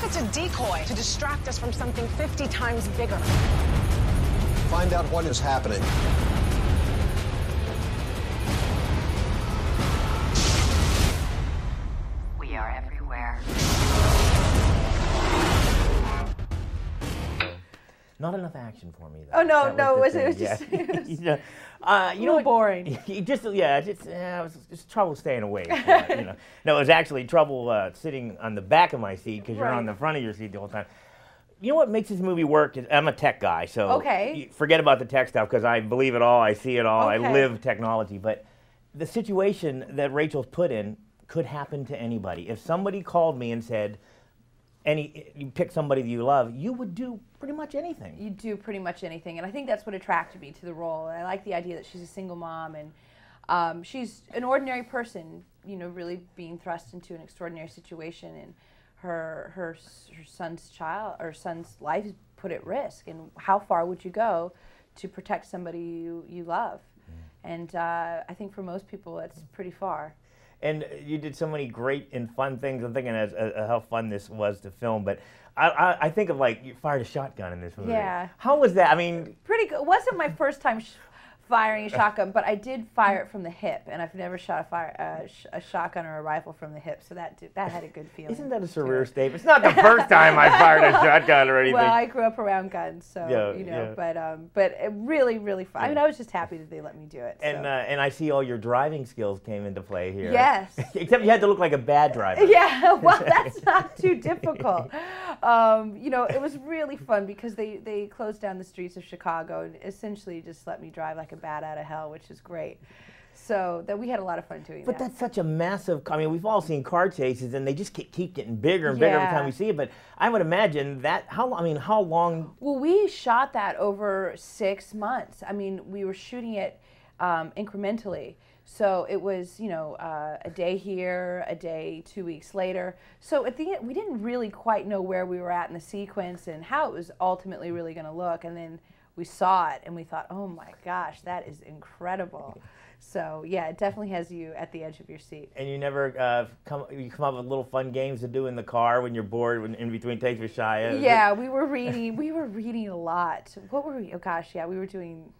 if it's a decoy to distract us from something 50 times bigger? Find out what is happening. We are everywhere. Not enough action for me, though. Oh, no, That no, the it thing, was just, it was you know, a you know little what? boring. It was just trouble staying awake. You know. No, it was actually trouble sitting on the back of my seat because you're on the front of your seat the whole time. You know what makes this movie work? I'm a tech guy, so forget about the tech stuff because I believe it all, I see it all, I live technology. But the situation that Rachel's put in could happen to anybody. If somebody called me and said, you pick somebody that you love, you would do pretty much anything. You do pretty much anything, and I think that's what attracted me to the role. I like the idea that she's a single mom, and she's an ordinary person, you know, really being thrust into an extraordinary situation, and her son's life is put at risk. And how far would you go to protect somebody you love? And I think for most people, that's pretty far. And you did so many great and fun things. I'm thinking how fun this was to film. But I think of, like, you fired a shotgun in this movie. Yeah. How was that? I mean, pretty good. It wasn't my first time firing a shotgun, but I did fire it from the hip, and I've never shot a shotgun or a rifle from the hip, so that had a good feeling. Isn't that a surreal statement? It's not the first time I fired a shotgun or anything. Well, I grew up around guns, so you know. But it really, really fun. I mean, I was just happy that they let me do it. And and I see all your driving skills came into play here. Yes. Except you had to look like a bad driver. Yeah. Well, that's not too difficult. You know, it was really fun because they closed down the streets of Chicago and essentially just let me drive like a bat out of hell, which is great. So that we had a lot of fun doing that. But that's such a massive, I mean, we've all seen car chases and they just keep getting bigger and bigger every time we see it. But I would imagine that, how long? Well, we shot that over 6 months. I mean, we were shooting it incrementally. So it was, you know, a day here, a day 2 weeks later. So at the end, we didn't really quite know where we were at in the sequence and how it was ultimately really going to look. And then we saw it and we thought, oh my gosh, that is incredible. So yeah, it definitely has you at the edge of your seat. And you never come up with little fun games to do in the car when you're bored, when in between takes with Shia? Yeah, we were reading a lot. What were we? Oh gosh, yeah, we were doing,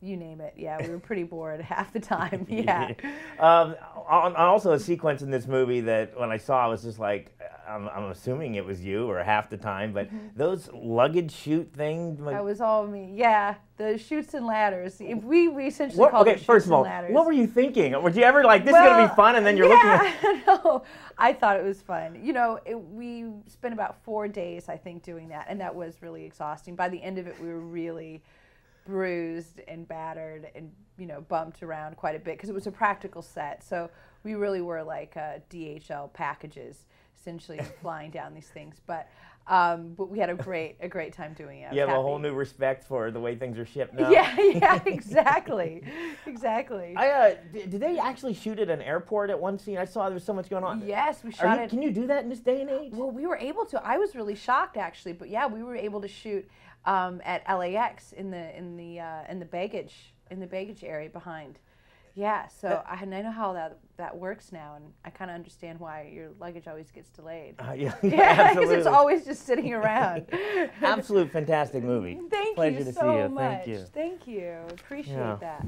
you name it. Yeah, we were pretty bored half the time. Yeah. Also, a sequence in this movie that when I saw, I was just like, I'm assuming it was you, or half the time, but those luggage chute things. That was all me. Yeah, the chutes and ladders. We essentially called it chutes first of all, and ladders. what were you thinking? Were you ever like, this is going to be fun, and then you're looking at... No, I thought it was fun. You know, we spent about 4 days, I think, doing that, and that was really exhausting. By the end of it, we were really bruised and battered and, you know, bumped around quite a bit because it was a practical set. So we really were like DHL packages, essentially flying down these things. But we had a great time doing it. You have a whole new respect for the way things are shipped now. Yeah, exactly, exactly. Did they actually shoot at an airport at one scene? I saw there was so much going on. Yes, we shot it. Can you do that in this day and age? Well, we were able to. I was really shocked actually, but yeah, we were able to shoot at LAX in the baggage area behind. Yeah, so I know how that works now, and I kind of understand why your luggage always gets delayed. Yeah, because it's always just sitting around. Absolute fantastic movie. Thank Pleasure you to so see you. much. Thank you. Thank you. Appreciate that.